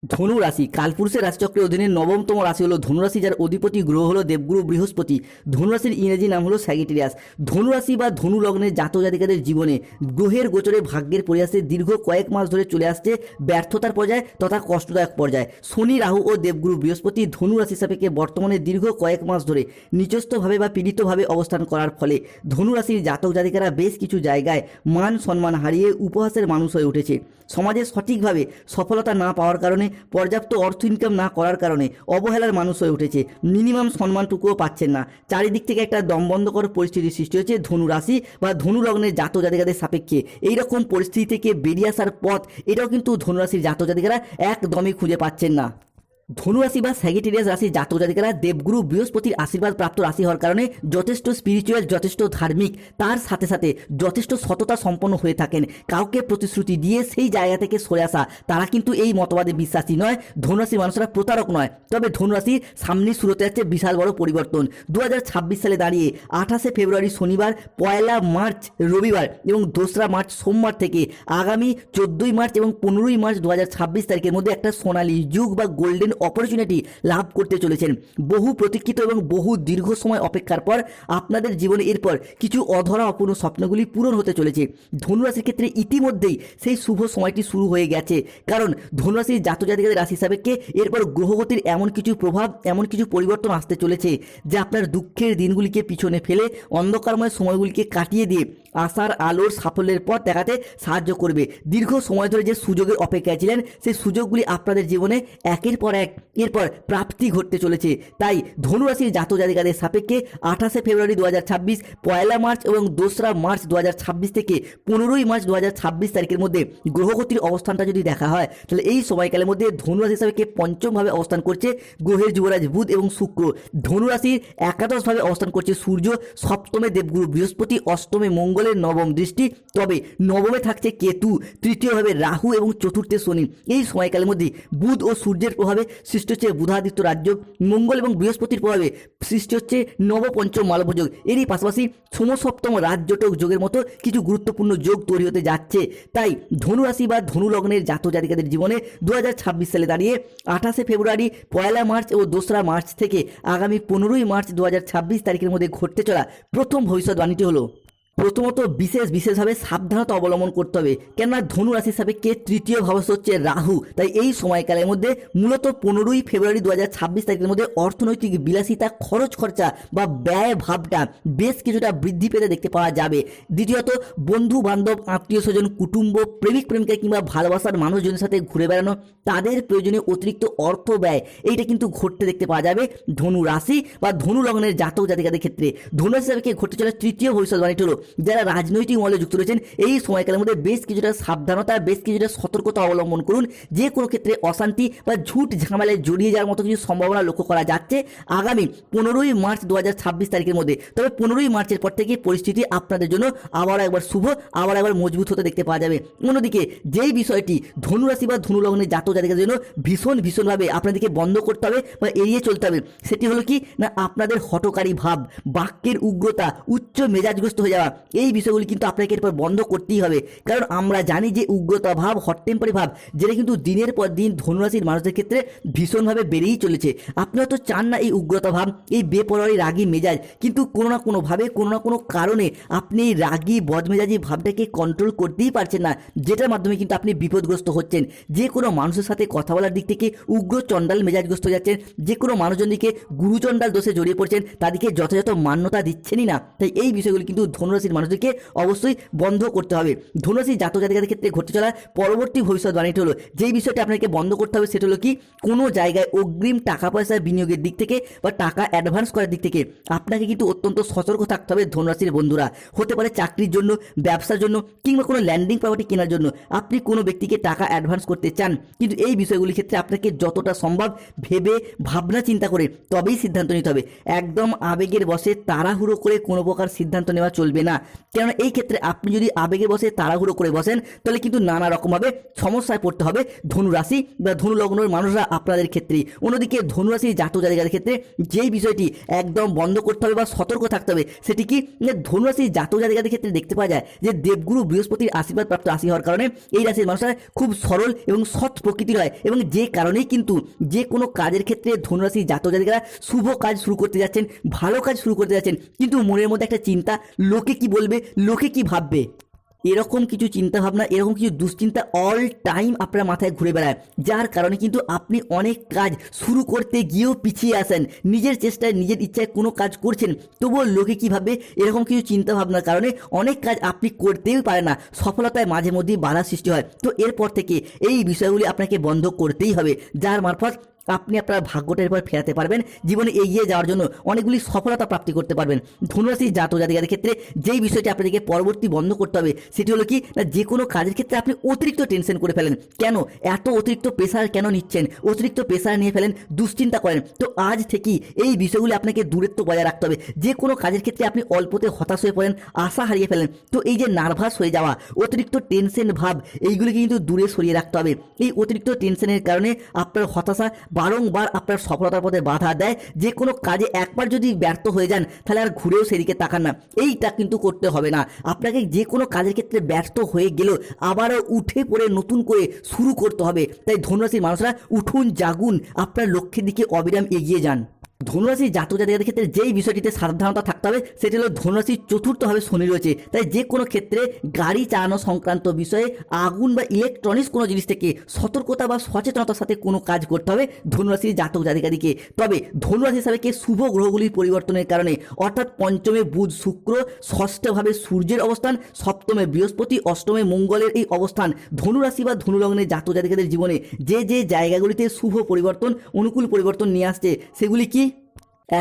ধনু রাশি কালপুরুষের রাশিচক্রের অধীনে নবমতম রাশি হলো ধনুরাশি, যার অধিপতি গ্রহ হলো দেবগুরু বৃহস্পতি। ধনুরাশির ইংরেজি নাম হলো স্যাগিটেরিয়াস। ধনুরাশি বা ধনু লগ্নের জাতক জাতিকাদের জীবনে গ্রহের গোচরে ভাগ্যের পরিহাসে দীর্ঘ কয়েক মাস ধরে চলে আসছে ব্যর্থতার পর্যায়ে তথা কষ্টদায়ক পর্যায়ে। শনি, রাহু ও দেবগুরু বৃহস্পতি ধনুরাশি সাপেক্ষে বর্তমানে দীর্ঘ কয়েক মাস ধরে নিচস্থভাবে বা পীড়িতভাবে অবস্থান করার ফলে ধনুরাশির জাতক জাতিকারা বেশ কিছু জায়গায় মান সম্মান হারিয়ে উপহাসের মানুষ হয়ে উঠেছে। সমাজে সঠিকভাবে সফলতা না পাওয়ার কারণে, পর্যাপ্ত অর্থ ইনকাম না করার কারণে অবহেলার মানুষ হয়ে উঠেছে। মিনিমাম সম্মানটুকুও পাচ্ছেন না। চারিদিক থেকে একটা দমবন্ধকর পরিস্থিতির সৃষ্টি হয়েছে ধনু রাশি বা ধনু লগ্নের জাতক জাতিকাদের সাপেক্ষে। এইরকম পরিস্থিতি থেকে বেরিয়ে আসার পথ এটাও কিন্তু ধনুরাশির জাতক জাতিকারা একদমই খুঁজে পাচ্ছেন না। ধনুরাশি বা স্যাগিটেরিয়াস রাশির জাতক জাতিকারা দেবগুরু বৃহস্পতির আশীর্বাদ প্রাপ্ত রাশি হওয়ার কারণে যথেষ্ট স্পিরিচুয়াল, যথেষ্ট ধার্মিক, তার সাথে সাথে যথেষ্ট সততা সম্পন্ন হয়ে থাকেন। কাউকে প্রতিশ্রুতি দিয়ে সেই জায়গা থেকে সরে আসা, তারা কিন্তু এই মতবাদে বিশ্বাসী নয়। ধনুরাশির মানুষরা প্রতারক নয়। তবে ধনুরাশির সামনে শুরু হতে যাচ্ছে বিশাল বড় পরিবর্তন। 2026 সালে দাঁড়িয়ে 28 ফেব্রুয়ারি শনিবার, 1 মার্চ রবিবার এবং 2 মার্চ সোমবার থেকে আগামী 14 মার্চ এবং 15 মার্চ 2026 তারিখের মধ্যে একটা সোনালী যুগ বা গোল্ডেন অপরচুনিটি লাভ করতে চলেছেন। বহু প্রতীক্ষিত এবং বহু দীর্ঘ সময় অপেক্ষার পর আপনাদের জীবনে এরপর কিছু অধরা অপূর্ণ স্বপ্নগুলি পূরণ হতে চলেছে। ধনুরাশির ক্ষেত্রে ইতিমধ্যেই সেই শুভ সময়টি শুরু হয়ে গেছে, কারণ ধনুরাশির জাতক জাতিকাদের রাশি সাপেক্ষে এরপর গ্রহগতির এমন কিছু প্রভাব, এমন কিছু পরিবর্তন আসতে চলেছে যা আপনার দুঃখের দিনগুলিকে পিছনে ফেলে অন্ধকারময় সময়গুলিকে কাটিয়ে দিয়ে আশার আলোর সাফল্যের পথ দেখাতে সাহায্য করবে। দীর্ঘ সময় ধরে যে সুযোগের অপেক্ষায় ছিলেন, সেই সুযোগগুলি আপনাদের জীবনে একের পর এক এরপর প্রাপ্তি ঘটতে চলেছে। তাই ধনুরাশির জাতক জাতিকাদের সাপেক্ষে 28 ফেব্রুয়ারি 2026, 1 মার্চ এবং 2 মার্চ 2026 থেকে 15 মার্চ 2026 তারিখের মধ্যে গ্রহগতির অবস্থানটা যদি দেখা হয়, তাহলে এই সময়কালের মধ্যে ধনুরাশির সাপেক্ষে পঞ্চমভাবে অবস্থান করছে গ্রহের যুবরাজ বুধ এবং শুক্র। ধনুরাশির একাদশভাবে অবস্থান করছে সূর্য, সপ্তমে দেবগুরু বৃহস্পতি, অষ্টমে মঙ্গলের নবম দৃষ্টি। তবে নবমে থাকছে কেতু, তৃতীয়ভাবে রাহু এবং চতুর্থে শনি। এই সময়কালের মধ্যে বুধ ও সূর্যের প্রভাবে সৃষ্টি হচ্ছে বুধাদিত্য রাজ্য, মঙ্গল এবং বৃহস্পতির প্রভাবে সৃষ্টি হচ্ছে নবপঞ্চম মালব্য যোগ। এরই পাশাপাশি সমসপ্তম রাজযোটক যোগের মতো কিছু গুরুত্বপূর্ণ যোগ তৈরি হতে যাচ্ছে। তাই ধনুরাশি বা ধনু লগ্নের জাতক জাতিকাদের জীবনে 2026 সালে দাঁড়িয়ে 28 ফেব্রুয়ারি, 1 মার্চ ও 2 মার্চ থেকে আগামী 15 মার্চ 2026 তারিখের মধ্যে ঘটতে চলা প্রথম ভবিষ্যৎবাণীটি হলো, প্রথমত বিশেষভাবে সাবধানতা অবলম্বন করতে হবে। কেননা ধনু রাশির সাপেক্ষে তৃতীয় ভাবস্থ হচ্ছে রাহু। তাই এই সময়কালের মধ্যে মূলত 15 ফেব্রুয়ারি 2026 তারিখের মধ্যে অর্থনৈতিক বিলাসিতা, খরচ খরচা বা ব্যয় ভাবটা বেশ কিছুটা বৃদ্ধি পেতে দেখতে পাওয়া যাবে। দ্বিতীয়ত বন্ধু বান্ধব, আত্মীয় স্বজন, কুটুম্ব, প্রেমিক প্রেমিকা কিংবা ভালোবাসার মানুষজনের সাথে ঘুরে বেড়ানো, তাদের প্রয়োজনীয় অতিরিক্ত অর্থ ব্যয়, এইটা কিন্তু ঘটতে দেখতে পাওয়া যাবে ধনু রাশি বা ধনু লগ্নের জাতক জাতিকাদের ক্ষেত্রে। ধনু রাশি সাপেক্ষে ঘটতে চলা তৃতীয় ভবিষ্যৎবাণীটি হলো, যারা রাজনৈতিক মহলে যুক্ত রয়েছেন এই সময়কালের মধ্যে বেশ কিছুটা সাবধানতা, বেশ কিছুটা সতর্কতা অবলম্বন করুন। যে কোনো ক্ষেত্রে অশান্তি বা ঝুট ঝামেলায় জড়িয়ে যাওয়ার মতো কিছু সম্ভাবনা লক্ষ্য করা যাচ্ছে আগামী 15 মার্চ 2026 তারিখের মধ্যে। তবে 15 মার্চের পর থেকে পরিস্থিতি আপনাদের জন্য আবার একবার শুভ, আবার একবার মজবুত হতে দেখতে পাওয়া যাবে। অন্যদিকে যেই বিষয়টি ধনুরাশি বা ধনু লগ্নের জাতক জাতিকাদের জন্য ভীষণভাবে আপনাদেরকে বন্ধ করতে হবে বা এড়িয়ে চলতে হবে, সেটি হলো কি না আপনাদের হঠকারী ভাব, বাক্যের উগ্রতা, উচ্চ মেজাজগ্রস্ত হয়ে যাওয়া, এই বিষয়গুলি কিন্তু আপনাকে এরপর বন্ধ করতেই হবে। কারণ আমরা জানি যে উগ্রতা ভাব, হট টেম্পারি ভাব, যেটা কিন্তু দিনের পর দিন ধনুরাশির মানুষদের ক্ষেত্রে ভীষণভাবে বেড়েই চলেছে। আপনি হয়তো চান না এই উগ্রতা ভাব, এই বেপরোয়ারি রাগী মেজাজ, কিন্তু কোনো না কোনোভাবে, কোনো না কোনো কারণে আপনি এই রাগী বদমেজাজি ভাবটাকে কন্ট্রোল করতেই পারছেন না, যেটার মাধ্যমে কিন্তু আপনি বিপদগ্রস্ত হচ্ছেন। যে কোনো মানুষের সাথে কথা বলার দিক থেকে উগ্র চণ্ডাল মেজাজগ্রস্ত হয়ে যাচ্ছেন, যে কোনো মানুষজনকে গুরুচণ্ডাল দোষে জড়িয়ে পড়ছেন, তাদেরকে যথাযথ মান্যতা দিচ্ছেনই না। তাই এই বিষয়গুলি কিন্তু ধনুরাশির মানুষদেরকে অবশ্যই বন্ধ করতে হবে। ধনুরাশির জাতক জাতিকাদের ক্ষেত্রে ঘটতে চলা পরবর্তী ভবিষ্যৎবাণীটি হলো, যেই বিষয়টি আপনাকে বন্ধ করতে হবে সেটা হলো কি, কোনো জায়গায় অগ্রিম টাকা পয়সা বিনিয়োগের দিক থেকে বা টাকা অ্যাডভান্স করার দিক থেকে আপনাকে কিন্তু অত্যন্ত সতর্ক থাকতে হবে ধনুরাশির বন্ধুরা। হতে পারে চাকরির জন্য, ব্যবসার জন্য কিংবা কোনো ল্যান্ডিং প্রপার্টি কেনার জন্য আপনি কোনো ব্যক্তিকে টাকা অ্যাডভান্স করতে চান, কিন্তু এই বিষয়গুলির ক্ষেত্রে আপনাকে যতটা সম্ভব ভেবে ভাবনা চিন্তা করে তবেই সিদ্ধান্ত নিতে হবে। একদম আবেগের বশে তাড়াহুড়ো করে কোনো প্রকার সিদ্ধান্ত নেওয়া চলবে না। না। কেননা এই ক্ষেত্রে আপনি যদি আবেগে বসে তাড়াহুড়ো করে বসেন তাহলে কিন্তু নানা রকমভাবে সমস্যায় পড়তে হবে ধনুরাশি বা ধনু লগ্নের মানুষরা আপনাদের ক্ষেত্রে। অন্যদিকে ধনুরাশি জাতক জাতিকাদের ক্ষেত্রে যেই বিষয়টি একদম বন্ধ করতে হবে বা সতর্ক থাকতে হবে সেটি কি, ধনুরাশি জাতক জাতিকাদের ক্ষেত্রে দেখতে পাওয়া যায় যে দেবগুরু বৃহস্পতির আশীর্বাদ প্রাপ্ত রাশি হওয়ার কারণে এই রাশির মানুষরা খুব সরল এবং সৎ প্রকৃতির হয়, এবং যে কারণেই কিন্তু যে কোনো কাজের ক্ষেত্রে ধনুরাশি জাতক জাতিকারা শুভ কাজ শুরু করতে যাচ্ছেন, ভালো কাজ শুরু করতে যাচ্ছেন, কিন্তু মনের মধ্যে একটা চিন্তা, লোকে কি বলবে, লোকে কি ভাববে, এরকম কিছু চিন্তা ভাবনা, এরকম কিছু দুশ্চিন্তা অল টাইম আপনার মাথায় ঘুরে বেড়ায়, যার কারণে কিন্তু আপনি অনেক কাজ শুরু করতে গিয়েও পিছিয়ে আসেন। নিজের চেষ্টায় নিজের ইচ্ছায় কোনো কাজ করছেন, তবুও লোকে কী ভাববে, এরকম কিছু চিন্তা ভাবনার কারণে অনেক কাজ আপনি করতেই পারেন না, সফলতায় মাঝে মধ্যেই বাধা সৃষ্টি হয়। তো এরপর থেকে এই বিষয়গুলি আপনাকে বন্ধ করতেই হবে, যার মারফত আপনি আপনার ভাগ্যটা এরপর ফেরাতে পারবেন, জীবনে এগিয়ে যাওয়ার জন্য অনেকগুলি সফলতা প্রাপ্তি করতে পারবেন। ধনুরাশি জাতক জাতিকাদের ক্ষেত্রে যেই বিষয়টি আপনাদেরকে পরবর্তী বন্ধ করতে হবে সেটি হলো কি না, যে কোনো কাজের ক্ষেত্রে আপনি অতিরিক্ত টেনশন করে ফেলেন। কেন এত অতিরিক্ত প্রেশার কেন নিচ্ছেন, অতিরিক্ত প্রেশার নিয়ে ফেলেন, দুশ্চিন্তা করেন। তো আজ থেকেই এই বিষয়গুলি আপনাকে দূরত্ব বজায় রাখতে হবে। যে কোনো কাজের ক্ষেত্রে আপনি অল্পতে হতাশ হয়ে পড়েন, আশা হারিয়ে ফেলেন, তো এই যে নার্ভাস হয়ে যাওয়া, অতিরিক্ত টেনশন ভাব, এইগুলিকে কিন্তু দূরে সরিয়ে রাখতে হবে। এই অতিরিক্ত টেনশনের কারণে আপনার হতাশা বারংবার আপনার সফলতার পথে বাধা দেয়। যে কোনো কাজে একবার যদি ব্যর্থ হয়ে যান তাহলে আর ঘুরেও সেদিকে তাকান না, এইটা কিন্তু করতে হবে না। আপনাকে যে কোনো কাজের ক্ষেত্রে ব্যর্থ হয়ে গেলেও আবারও উঠে পড়ে নতুন করে শুরু করতে হবে। তাই ধনুরাশির মানুষরা উঠুন, জাগুন, আপনার লক্ষ্যের দিকে অবিরাম এগিয়ে যান। ধনুরাশি জাতক জাতিকাদের ক্ষেত্রে যেই বিষয়টিতে সাবধানতা থাকতে হবে সেটি হলো ধনুরাশির চতুর্থভাবে শনি রয়েছে, তাই যে কোনো ক্ষেত্রে গাড়ি চালানো সংক্রান্ত বিষয়ে আগুন বা ইলেকট্রনিক্স কোনো জিনিস থেকে সতর্কতা বা সচেতনতার সাথে কোনো কাজ করতে হবে ধনুরাশির জাতক জাতিকাদিকে। তবে ধনুরাশি হিসাবে শুভ গ্রহগুলির পরিবর্তনের কারণে, অর্থাৎ পঞ্চমে বুধ শুক্র, ষষ্ঠভাবে সূর্যের অবস্থান, সপ্তমে বৃহস্পতি, অষ্টমে মঙ্গলের এই অবস্থান ধনুরাশি বা ধনুলগ্নের জাতক জাতিকাদের জীবনে যে যে জায়গাগুলিতে শুভ পরিবর্তন, অনুকূল পরিবর্তন নিয়ে আসছে সেগুলি কি?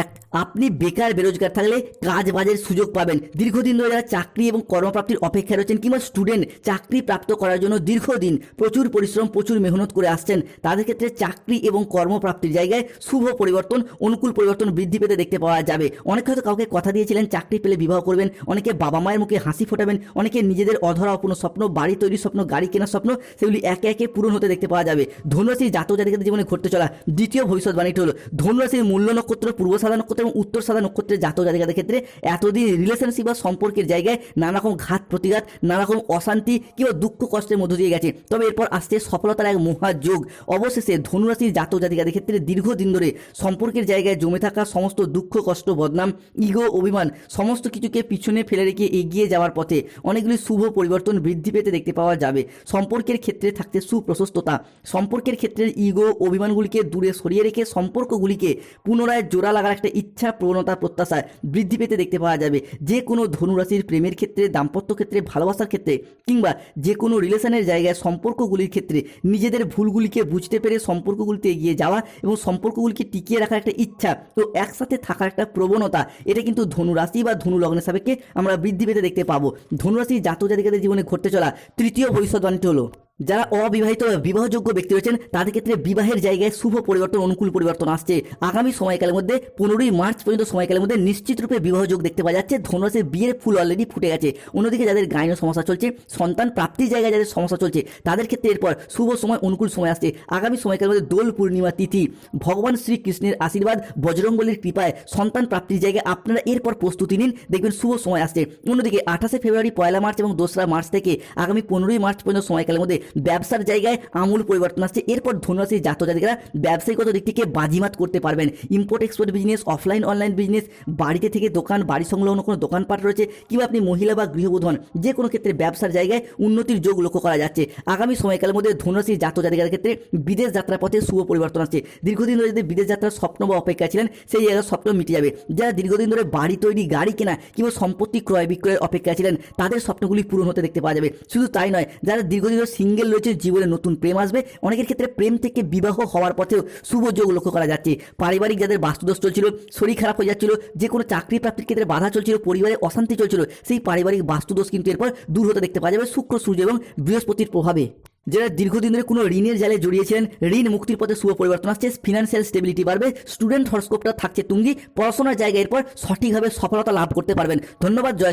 এক, আপনি বেকার বেরোজগার থাকলে কাজ বাজের সুযোগ পাবেন। দীর্ঘদিন ধরে যারা চাকরি এবং কর্মপ্রাপ্তির অপেক্ষায় রয়েছেন, কিংবা স্টুডেন্ট চাকরি প্রাপ্ত করার জন্য দীর্ঘদিন প্রচুর পরিশ্রম, প্রচুর মেহনত করে আসছেন, তাদের ক্ষেত্রে চাকরি এবং কর্মপ্রাপ্তির জায়গায় শুভ পরিবর্তন, অনুকূল পরিবর্তন বৃদ্ধি পেতে দেখতে পাওয়া যাবে। অনেকে হয়তো কাউকে কথা দিয়েছিলেন চাকরি পেলে বিবাহ করবেন, অনেকে বাবা মায়ের মুখে হাসি ফোটাবেন, অনেকে নিজেদের অধরা অপূর্ণ স্বপ্ন, বাড়ি তৈরির স্বপ্ন, গাড়ি কেনার স্বপ্ন, সেগুলি একে একে পূরণ হতে দেখতে পাওয়া যাবে। ধনুরাশির জাতক জাতিকাদের জীবনে ঘটতে চলা দ্বিতীয় ভবিষ্যৎবাণীটি হলো ধনুরাশির মূল্য নক্ষত্র, পূর্ব সাদা নক্ষত্র এবং উত্তর সাদা নক্ষত্রের জাতক জাতিকাদের ক্ষেত্রে এতদিন রিলেশনশিপ বা সম্পর্কের জায়গায় নানা রকম ঘাত প্রতিঘাত, নানা রকম অশান্তি কিংবা দুঃখ কষ্টের মধ্য দিয়ে গেছে। তবে এরপর আসছে সফলতার এক মহাযোগ। অবশেষে ধনুরাশির জাতক জাতিকাদের ক্ষেত্রে দীর্ঘদিন ধরে সম্পর্কের জায়গায় জমে থাকা সমস্ত দুঃখ কষ্ট, বদনাম, ইগো, অভিমান সমস্ত কিছুকে পিছনে ফেলে রেখে এগিয়ে যাওয়ার পথে অনেকগুলি শুভ পরিবর্তন বৃদ্ধি পেতে দেখতে পাওয়া যাবে। সম্পর্কের ক্ষেত্রে থাকতে সুপ্রশস্ততা, সম্পর্কের ক্ষেত্রে ইগো, অভিমানগুলিকে দূরে সরিয়ে রেখে সম্পর্কগুলিকে পুনরায় জোড়া লাগার একটা ইচ্ছা, প্রবণতা, প্রত্যাশা বৃদ্ধি পেতে দেখতে পাওয়া যাবে। যে কোনো ধনুরাশির প্রেমের ক্ষেত্রে, দাম্পত্য ক্ষেত্রে, ভালোবাসার ক্ষেত্রে, কিংবা যে কোনো রিলেশনের জায়গায় সম্পর্কগুলির ক্ষেত্রে নিজেদের ভুলগুলিকে বুঝতে পেরে সম্পর্কগুলিতে এগিয়ে যাওয়া এবং সম্পর্কগুলিকে টিকিয়ে রাখার একটা ইচ্ছা তো একসাথে থাকার একটা প্রবণতা, এটা কিন্তু ধনুরাশি বা ধনু লগ্নের সাপেক্ষে আমরা বৃদ্ধি পেতে দেখতে পাবো। ধনুরাশি জাতক জাতিকাদের জীবনে ঘটতে চলা তৃতীয় ভবিষ্যৎবাণীটি হলো যারা অবিবাহিত বিবাহযোগ্য ব্যক্তি রয়েছেন তাদের ক্ষেত্রে বিবাহের জায়গায় শুভ পরিবর্তন, অনুকূল পরিবর্তন আসছে। আগামী সময়কালের মধ্যে 15ই মার্চ পর্যন্ত সময়কালের মধ্যে নিশ্চিত রূপে বিবাহযোগ দেখতে পাওয়া যাচ্ছে। ধনুরাশির বিয়ের ফুল অলরেডি ফুটে গেছে। অন্যদিকে যাদের গাইনো সমস্যা চলছে, সন্তান প্রাপ্তির জায়গায় যাদের সমস্যা চলছে, তাদের ক্ষেত্রে এরপর শুভ সময়, অনুকূল সময় আসছে। আগামী সময়কালের মধ্যে দোল পূর্ণিমা তিথি, ভগবান শ্রীকৃষ্ণের আশীর্বাদ, বজরংবলীর কৃপায় সন্তান প্রাপ্তির জায়গায় আপনারা এরপর প্রস্তুতি নিন, দেখবেন শুভ সময় আসছে। অন্যদিকে 28শে ফেব্রুয়ারি, 1 মার্চ এবং 2রা মার্চ থেকে আগামী 15ই মার্চ পর্যন্ত সময়কালের মধ্যে ব্যবসার জায়গায় আমূল পরিবর্তন আসছে। এরপর ধনুরাশির জাতক জাতিকারা ব্যবসায়িকত দিক থেকে বাজিমাত করতে পারবেন। Import export business, offline online business, বাড়িতে থেকে দোকান, বাড়ি সংলগ্ন কোনো দোকানপাট রয়েছে, কিংবা আপনি মহিলা বা গৃহবধূ হন, যে কোনো ক্ষেত্রে ব্যবসার জায়গায় উন্নতির যোগ লক্ষ্য করা যাচ্ছে। আগামী সময়কালের মধ্যে ধনুরাশির জাতক জাতিকাদের ক্ষেত্রে বিদেশ যাত্রার পথে শুভ পরিবর্তন আসছে। দীর্ঘদিন ধরে যদি বিদেশ যাত্রার স্বপ্ন বা অপেক্ষা ছিলেন, সেই জায়গায় স্বপ্ন মিটে যাবে। যারা দীর্ঘদিন ধরে বাড়ি তৈরি, গাড়ি কেনা কিংবা সম্পত্তি ক্রয় বিক্রয়ের অপেক্ষা ছিলেন, তাদের স্বপ্নগুলি পূরণ হতে দেখতে পাওয়া যাবে। শুধু তাই নয়, যারা দীর্ঘদিন ধরে সিঙ্গেল রয়েছে, জীবনে নতুন প্রেম আসবে। অনেকের ক্ষেত্রে প্রেম থেকে বিবাহ হওয়ার পথেও শুভ যোগ লক্ষ্য করা যাচ্ছে। পারিবারিক যাদের বাস্তুদোষ চলছিল, শরীর খারাপ হয়ে যাচ্ছিল, যে কোনো চাকরি প্রাপ্তির ক্ষেত্রে বাধা চলছিল, পরিবারে অশান্তি চলছিল, সেই পারিবারিক বাস্তুদোষ কিন্তু এরপর দূর হতে দেখতে পাওয়া যাবে শুক্র, সূর্য এবং বৃহস্পতির প্রভাবে। যারা দীর্ঘদিন ধরে কোনো ঋণের জালে জড়িয়েছিলেন, ঋণ মুক্তির পথে শুভ পরিবর্তন আসছে। ফিনান্সিয়াল স্টেবিলিটি বাড়বে। স্টুডেন্ট হরস্কোপটা থাকছে তুঙ্গি। পড়াশোনার জায়গায় এরপর সঠিকভাবে সফলতা লাভ করতে পারবেন। ধন্যবাদ। জয়